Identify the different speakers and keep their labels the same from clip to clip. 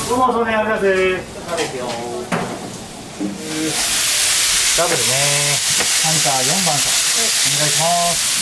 Speaker 1: どうも、そうね、ありがとうございます。食べてよ。ダブルね。ハンター4番さん。お願いします。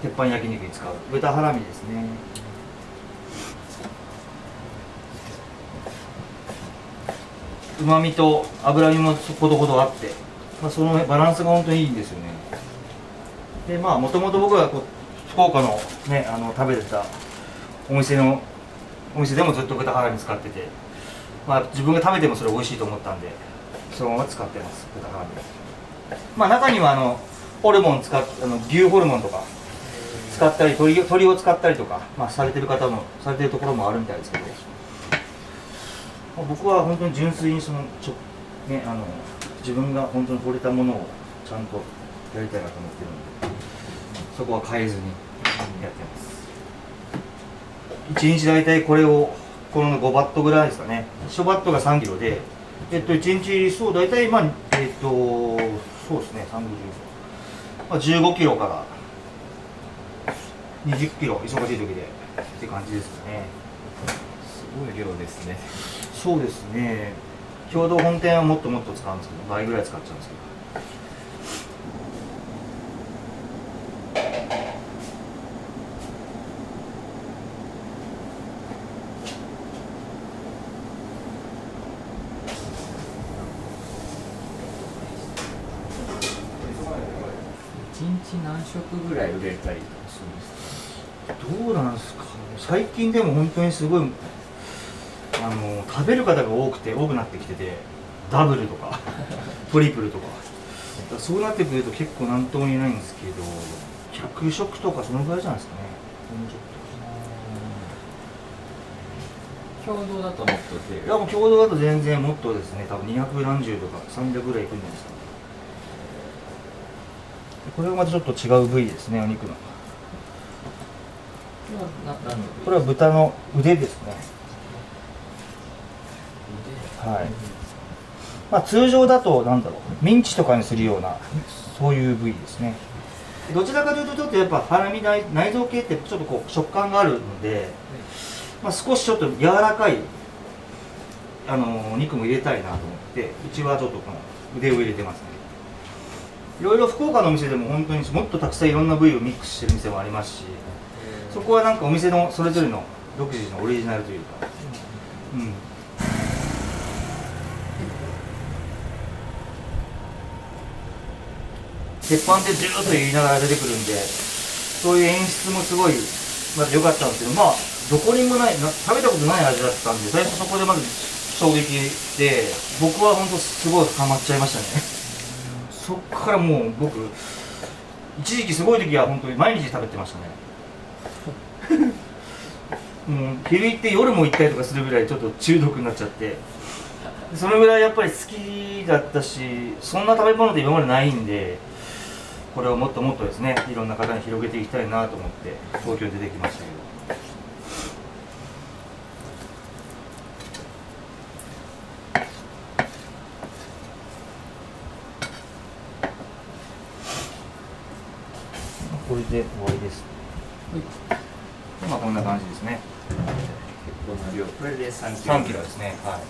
Speaker 1: 鉄板焼肉に使う豚ハラミですね。旨味と脂身もほどほどあって、そのバランスが本当にいいんですよね。でもともと僕が福岡のね食べてたお店でもずっと豚ハラミ使ってて、自分が食べてもそれ美味しいと思ったんでそのまま使ってます、豚ハラミ。中にはホルモン牛ホルモンとか使ったり鶏を使ったりとか、されてるところもあるみたいですけど、僕は本当に純粋に自分が本当に惚れたものをちゃんとやりたいなと思ってるので、そこは変えずにやってます。1日大体この5バットぐらいですかね。1バットが3キロで、1日そう大体そうですね、15キロから20キロ、忙しい時でって感じですかね。
Speaker 2: すごい量ですね。
Speaker 1: そうですね。共同本店はもっともっと使うんですけど、倍ぐらい使っちゃうんですけど。
Speaker 2: 一日何食ぐらい売れたりとかするんですか？
Speaker 1: どうなんですか。最近でも本当にすごい食べる方が多くなってきてて、ダブルとかトリプルとか、そうなってくると結構なんとも言えないんですけど、100食とかそのぐらいじゃないですかね。
Speaker 2: 共同だともっと出る。
Speaker 1: いやもう共同だと全然もっとですね、多分200何十とか300ぐらいいくんじゃないですか。これはまたちょっと違う部位ですね、お肉の。これは豚の腕ですね。はい。通常だとミンチとかにするようなそういう部位ですね。どちらかというとちょっとやっぱハラミ内臓系ってちょっと食感があるので、少しちょっと柔らかい肉も入れたいなと思って、うちはちょっとこの腕を入れてますね。いろいろ福岡のお店でも本当にもっとたくさんいろんな部位をミックスしてる店もありますし、そこはお店のそれぞれの独自のオリジナルというか、鉄板でジューッと言いながら出てくるんで、そういう演出もすごい良かったんですけど、どこにもない食べたことない味だったんで、最初そこでまず衝撃で、僕は本当すごいハマっちゃいましたね。そっからもう僕一時期すごい時は本当に毎日食べてましたね。もう昼行って夜も行ったりとかするぐらいちょっと中毒になっちゃって、そのぐらいやっぱり好きだったし、そんな食べ物で今までないんで、これをもっともっとですね、いろんな方に広げていきたいなと思って東京に出てきましたけど。これで終わりです。こんな感じですね。
Speaker 2: 結構な量。これで3キロ。
Speaker 1: 3キロですね。はい。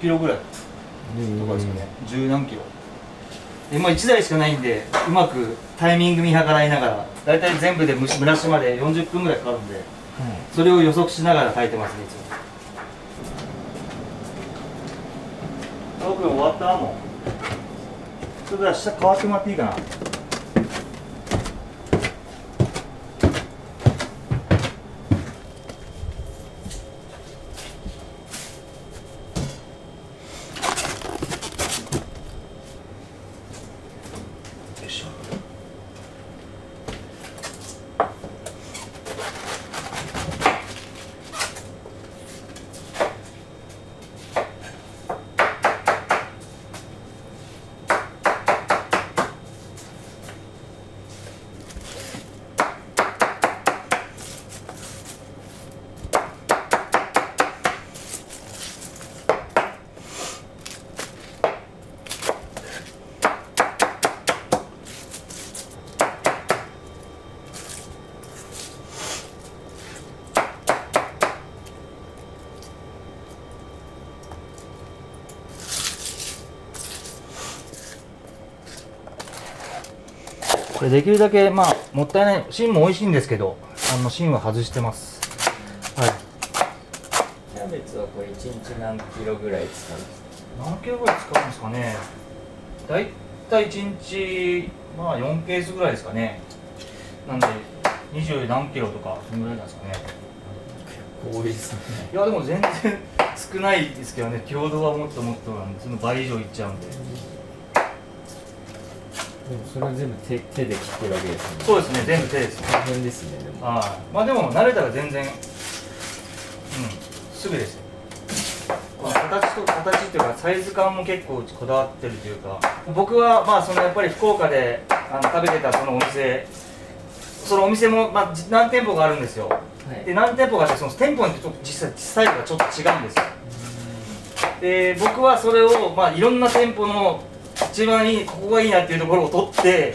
Speaker 1: キロぐらいとかですかね、10何キロで、まあ、1台しかないんでうまくタイミング見計らいながら、だいたい全部で蒸らしまで40分ぐらいかかるんで、それを予測しながら炊いてますね、いつも。僕終わったもん。それでは下変わってもらっていいかな。よいしょ。これできるだけまあもったいない、芯も美味しいんですけど、芯は外してます。はい。
Speaker 2: キャベツはこれ1日何キロぐらい使うんですか？
Speaker 1: 何キロぐらい使うんですかね。だいたい1日まあ4ケースぐらいですかね。なんで20何キロとかそのぐらいなんですかね。
Speaker 2: 結構多いですね。
Speaker 1: いやでも全然少ないですけどね。強度はもっともっとなんで、その倍以上いっちゃうんで。
Speaker 2: でもそれは全部手で切ってるわけですね。
Speaker 1: そうですね、全部手ですね。
Speaker 2: 大変ですね、でも。
Speaker 1: はい。まあでも慣れたら全然すぐですよ。この形っていうかサイズ感も結構うちこだわってるというか、僕はまあそのやっぱり福岡で食べてたそのお店もまあ何店舗かあるんですよ。
Speaker 2: はい、
Speaker 1: で何店舗かあってその店舗によって実際スタイルがちょっと違うんですよ。で僕はそれをまあいろんな店舗の一番いいここがいいなっていうところを取って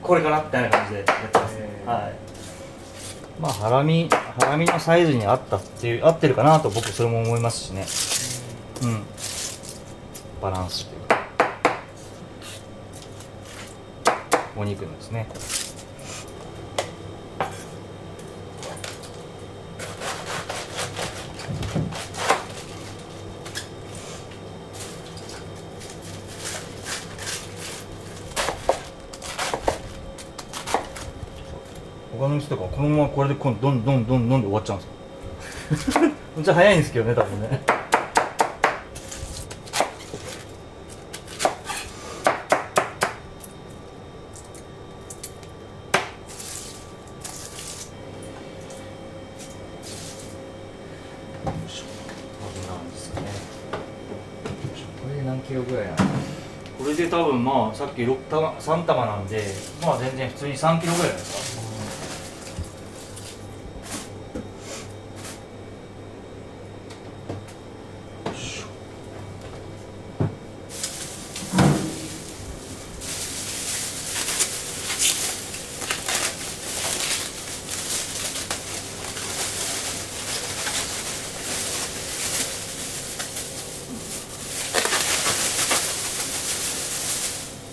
Speaker 1: これかなみたいな感じでやってますね。はい。まあハラミのサイズに合ってるかなと僕それも思いますしね。バランスというかお肉のですね。他の店とかこのままこれでどんどんで終わっちゃうんですよ。めっちゃ早いんですけどね、多分ね。
Speaker 2: これで何キロぐらいなんですか？
Speaker 1: これで多分まあさっき3玉なんで、まあ全然普通に3キロぐらいじゃないですか。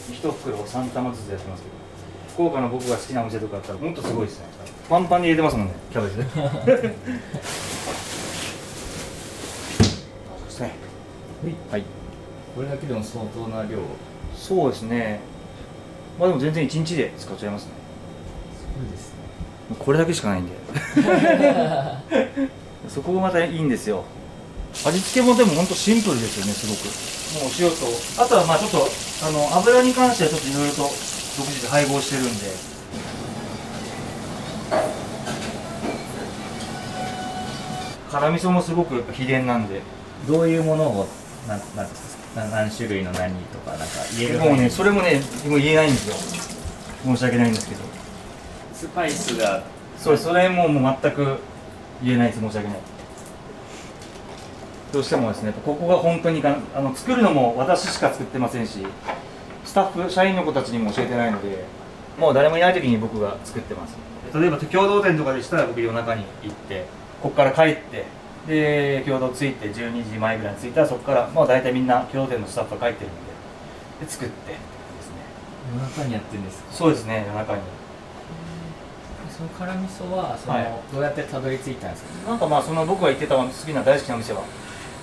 Speaker 1: 1袋3玉ずつやってますけど、福岡の僕が好きなお店とかあったらもっとすごいですね。パンパンに入れてますもんね、キャベツね。そうですね。はい。
Speaker 2: これだけでも相当な量。
Speaker 1: そうですね。まあでも全然1日で使っちゃいますね。
Speaker 2: そうですね。
Speaker 1: これだけしかないんで。そこがまたいいんですよ。味付けもでも本当シンプルですよね、すごく。もう塩と、あとはまあちょっと油に関してはちょっといろいろと独自で配合してるんで。辛味噌もすごくやっぱ秘伝なんで。
Speaker 2: どういうものをなんですか？何種類の何とかなんか言える？
Speaker 1: もうね、それもね、もう言えないんですよ。申し訳ないんですけど。
Speaker 2: スパイスが
Speaker 1: それも全く言えないです。申し訳ない。どうしてもですね、ここが本当に作るのも私しか作ってませんし、スタッフ社員の子たちにも教えてないので、もう誰もいない時に僕が作ってます。例えば共同店とかでしたら僕夜中に行って、ここから帰ってで共同着いて12時前ぐらいに着いたら、そこからもう大体みんな共同店のスタッフが帰ってるんで作ってですね。
Speaker 2: 夜中にやってるんですか？
Speaker 1: そうですね、夜中に。
Speaker 2: その辛味噌はその、
Speaker 1: はい
Speaker 2: どうやってたどり着いたんですか？
Speaker 1: なんかまあその僕が行ってた好きな大好きなお店は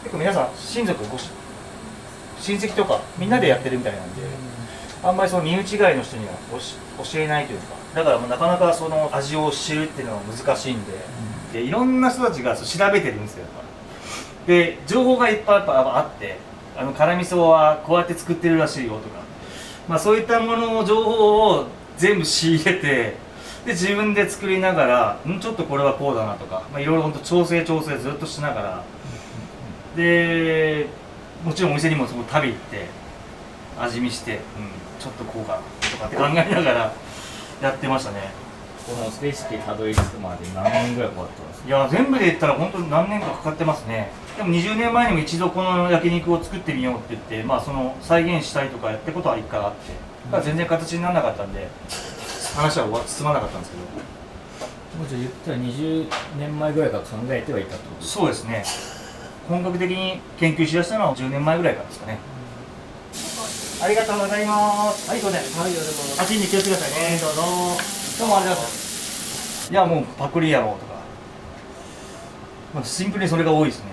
Speaker 1: 結構皆さん親戚とかみんなでやってるみたいなんで、あんまりその身内外の人には教えないというか、だからもうなかなかその味を知るっていうのは難しいんで、でいろんな人たちが調べてるんですよやっぱ。で情報がいっぱいやっぱあって、辛味噌はこうやって作ってるらしいよとか、まあそういったものの情報を全部仕入れて、で自分で作りながら、ちょっとこれはこうだなとか、まあ、いろいろ本当調整ずっとしながら、でもちろんお店にもそこ食べ行って味見して、ちょっとこうかなとかって考えながらやってましたね。
Speaker 2: このレシピたどり着くまで何年ぐらいかかったんですか？
Speaker 1: いや全部で言ったら本当に何年かかかってますね。でも20年前にも一度この焼肉を作ってみようって言って、まあその再現したいとかやってことは一回あって、ただ全然形にならなかったんで話は進まなかったんですけど。
Speaker 2: もうじゃあ言ったら20年前ぐらいから考えてはいたってことですか？
Speaker 1: そうですね、本格的に研究しだしたのは10年前ぐらいからですかね。ありがとうございます。はい、そうです。
Speaker 2: はい、ありがとうございます。
Speaker 1: 足に気をつけてくださいね。どうぞ。どうもありがとうございます。いや、もうパクリやろとか、まあ、シンプルにそれが多いですね。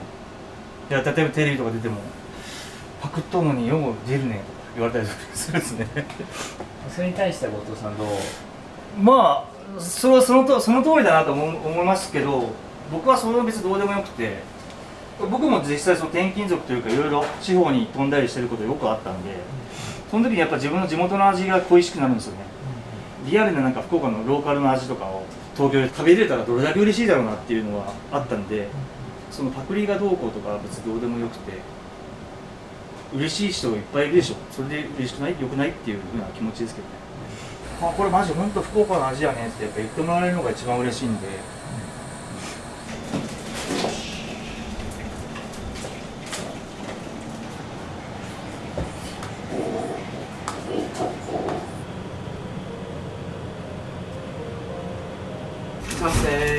Speaker 1: いや、例えばテレビとか出ても、パクっとんのによう出るねとか言われたりするんですね。
Speaker 2: それに対しては後藤さんどう？
Speaker 1: まあ、その通りだなと思いますけど、僕はその別にどうでもよくて、僕も実際その転勤族というかいろいろ地方に飛んだりしてることよくあったんで、その時にやっぱ自分の地元の味が恋しくなるんですよね。リアルななんか福岡のローカルの味とかを東京で食べれたらどれだけ嬉しいだろうなっていうのはあったんで、そのパクリがどうこうとかは別にどうでもよくて、嬉しい人がいっぱいいるでしょ、それで嬉しくない、良くないっていうふうな気持ちですけどね。あ、これマジ本当福岡の味やねってやっぱ言ってもらえるのが一番嬉しいんで。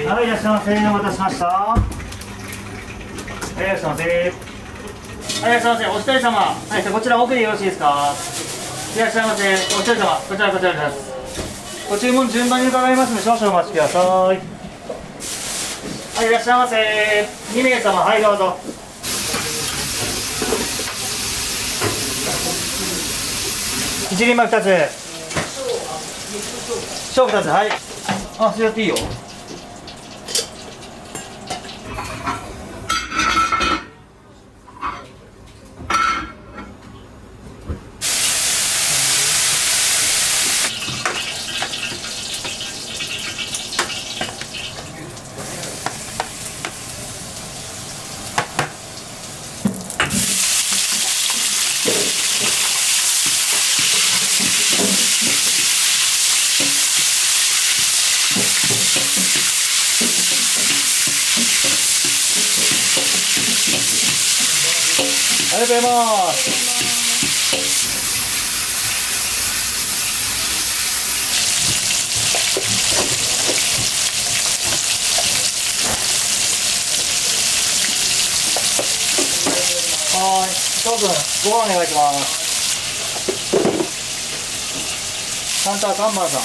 Speaker 1: はい、いらっしゃいませ。お待たせしました。はい、いらっしゃいませ。はい、いらっしゃいませ。お一人様。はい、こちら奥でよろしいですか。いらっしゃいませ。お一人様。こちらです。ご注文順番に伺いますので少々お待ちください。はい、いらっしゃいませ。2名様。はい、どうぞ。一人前2つ。小2つ。はい。あ、それやっていいよ。ありがとうございます。はい、翔くん、ご飯お願いします。サンタ看板さん。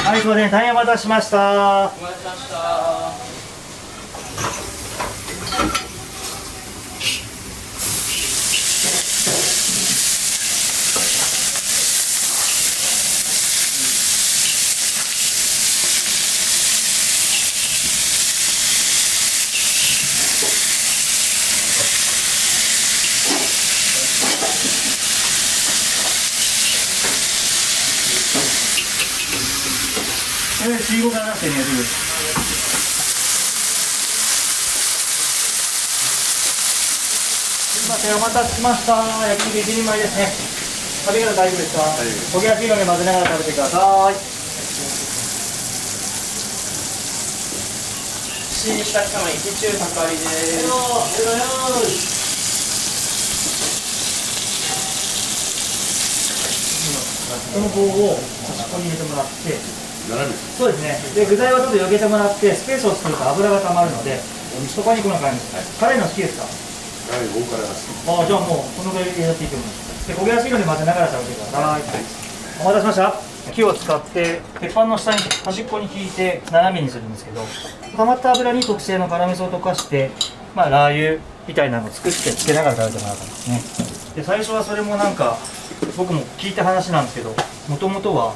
Speaker 1: はい、すみません、大変お待たせしました。
Speaker 2: お待たせしました。
Speaker 1: りごがなくてね、すいません、お待たせしました。焼肉一人前ですね。食べ方大丈夫ですか？焦げやすいので混ぜながら食べてください。
Speaker 3: 新下様一中高りです。
Speaker 1: この棒を端っこに入れてもらって、そうですね。で、具材はちょっと避けてもらって、スペースを作ると油が溜まるので、そこにこの感じ。辛いの好きですか？
Speaker 4: はい、大辛が好き。
Speaker 1: ああ、じゃあもうこのぐらい入れていいと思います。で、焦げやすいので混ぜながら食べてください。お待たせしました。木を使って鉄板の下に端っこに引いて斜めにするんですけど、溜まった油に特製の辛味噌を溶かして、ラー油みたいなのを作ってつけながら食べてもらったんですね。で、最初はそれもなんか僕も聞いた話なんですけど、もともとは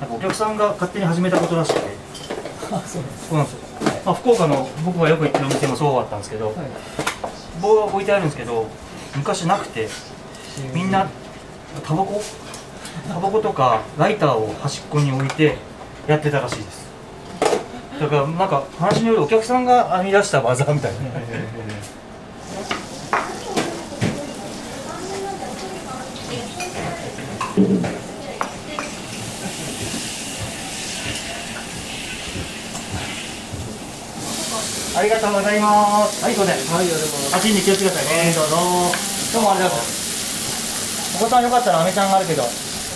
Speaker 1: なんかお客さんが勝手に始めたことらしくて、そうなんですよ。福岡の僕がよく行ってるお店もそうだったんですけど、棒が置いてあるんですけど、昔なくて、みんなタバコとかライターを端っこに置いてやってたらしいです。だからなんか話によるお客さんが編み出した技みたいな。ありがとうございます。はい、そうです。はい、足に気をつけてくださいね。どうぞ。どうもありがとう。お子さんよかったらアメちゃんがあるけど。食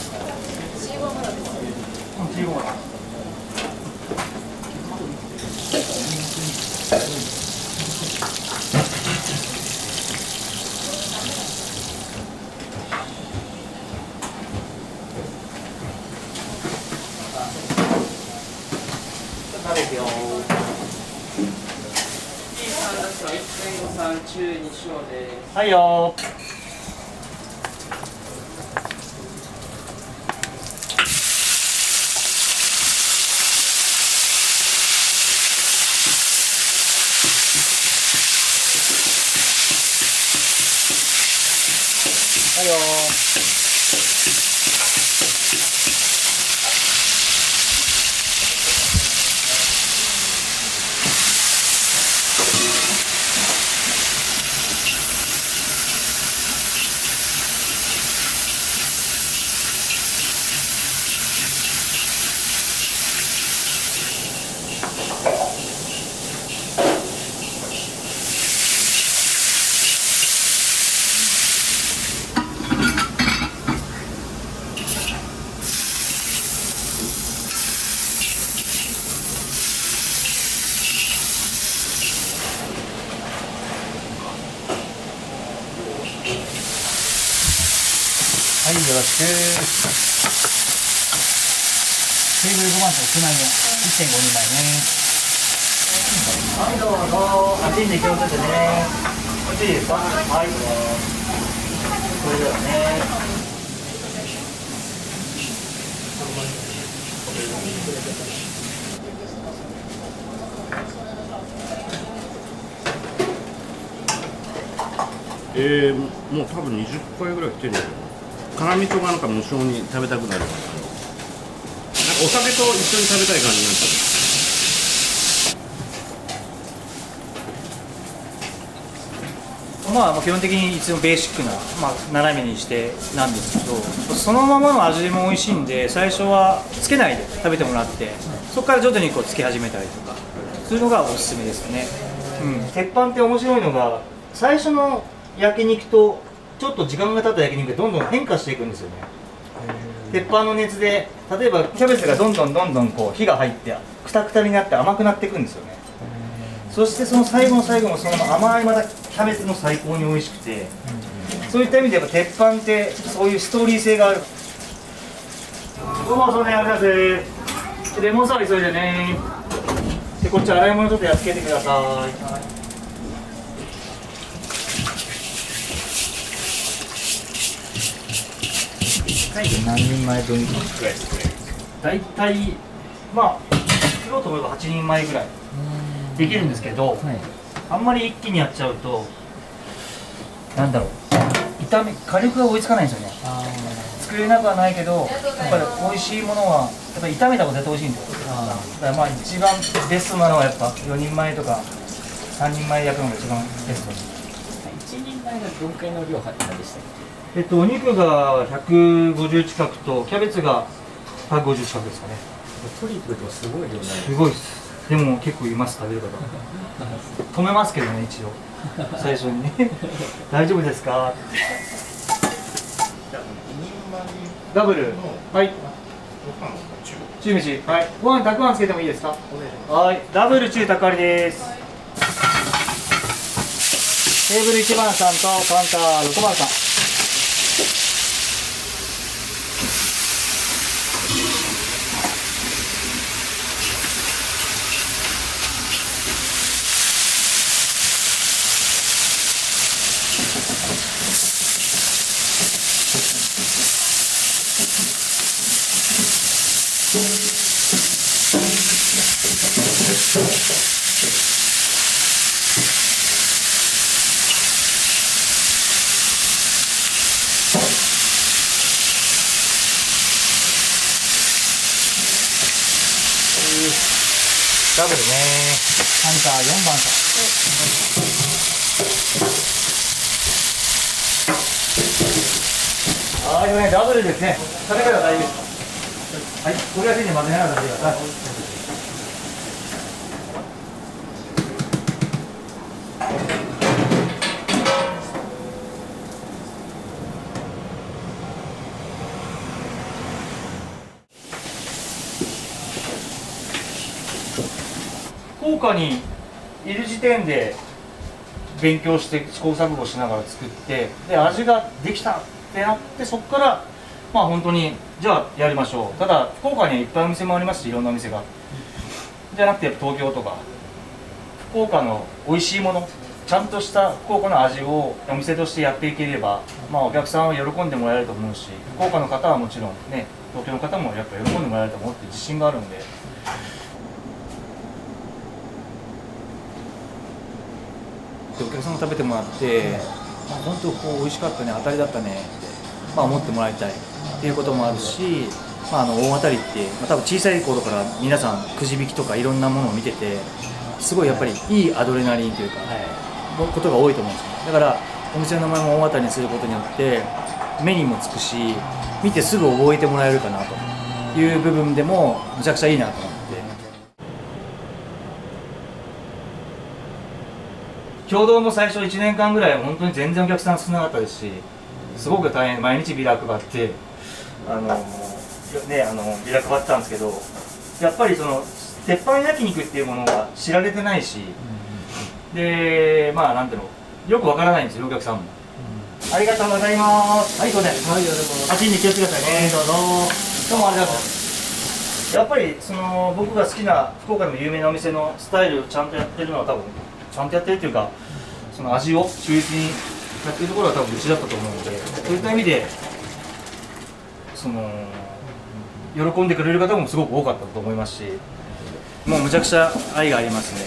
Speaker 1: べてよ。
Speaker 3: 1.53中2小です。
Speaker 1: はいよ。はいよ。はい、よろしく。テーブル5番と1枚目、1.5人前ね。はい、どうぞ。熱いんで気をつけてね。熱いですか？はい。これだよね。
Speaker 4: もう多分20回ぐらい来てるんじゃないかな。辛味噌がなんか無性に食べたくなる。なんかお酒と一緒に食べたい感じになっ
Speaker 1: 基本的にいつもベーシックな、斜めにしてなんですけど、そのままの味も美味しいんで、最初はつけないで食べてもらって、そこから徐々にこうつけ始めたりとか、そういうのがおすすめですね。鉄板って面白いのが、最初の焼肉とちょっと時間が経った焼肉がどんどん変化していくんですよね。鉄板の熱で、例えばキャベツがどんどんこう火が入ってくたくたになって甘くなっていくんですよね。そしてその最後の最後もその甘いまたキャベツも最高に美味しくて、そういった意味でやっぱ鉄板ってそういうストーリー性がある。どうもそうね、ありがとうございます。レモンサワー急いでね。でこっち洗い物ちょっとやっつけてください。何人前分ぐらい作れる？大体作ろうと思えば8人前ぐらいできるんですけど、あんまり一気にやっちゃうと火力が追いつかないんですよね。作作れなくはないけど、やっぱり美味しいものはやっぱり炒めた方が絶対美味しいんですよ。だからまあ一番ベストなのはやっぱ4人前とか3人前焼くのが一番ベストです。
Speaker 2: 1人前がどんくらいの量なんでしたっ
Speaker 1: お肉が150近くとキャベツが150近くですかね。
Speaker 2: け？トリプルとすごい量になる。
Speaker 1: すごいです。でも結構います、食べる方。止めますけどね、一応最初にね大丈夫ですかって。ダブル、はい、中飯、はい、ご飯たくあんつけてもいいですか？はい、ダブル中たくありです。テーブル1番さんとカウンター6番さん。ダブルね、カウンター4番さん。はい、ね、ダブルですね。食べ方は大丈夫ですか？はい、これが手に混ぜながら食べてください。福岡にいる時点で勉強して試行錯誤しながら作って、で味ができたってなって、そこからまあ本当にじゃあやりましょう。ただ福岡にはいっぱいお店もありますし、いろんなお店がじゃなくて東京とか福岡の美味しいもの、ちゃんとした福岡の味をお店としてやっていければ、まあお客さんは喜んでもらえると思うし、福岡の方はもちろんね、東京の方もやっぱ喜んでもらえると思うっていう自信があるんで。お客さんが食べてもらって、本当こう美味しかったね、当たりだったねって、思ってもらいたいっていうこともあるし、大当たりって、多分小さい頃から皆さんくじ引きとかいろんなものを見てて、すごいやっぱりいいアドレナリンというか、ことが多いと思うんですよ。だからお店の名前も大当たりにすることによって目にもつくし、見てすぐ覚えてもらえるかなという部分でもむちゃくちゃいいなと思って。共同も最初1年間ぐらい本当に全然お客さん少なかったですし、すごく大変、毎日ビラ配ってビラ配ってたんですけど、やっぱりその鉄板焼肉っていうものが知られてないし、でなんていうの、よくわからないんですよ、お客さんも。ありがとうございます。はい、そうです。はい、足に気をつけてくださいね。どうぞ。どうもありがとう。やっぱりその僕が好きな福岡の有名なお店のスタイルをちゃんとやってるのは、多分ちゃんとやってるっていうか、その味を忠実にやってるところは多分うちだったと思うので、そういった意味でその喜んでくれる方もすごく多かったと思いますし、もうむちゃくちゃ愛がありますね。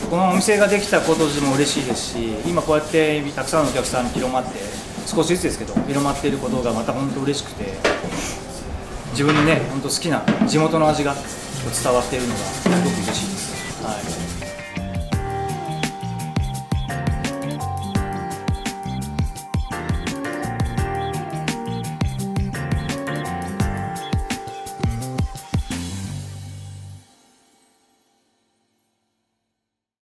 Speaker 1: このお店ができたことでも嬉しいですし、今こうやってたくさんのお客さんに広まって、少しずつですけど広まっていることがまた本当嬉しくて、自分のね本当好きな地元の味が伝わっているのがすごく嬉しいです。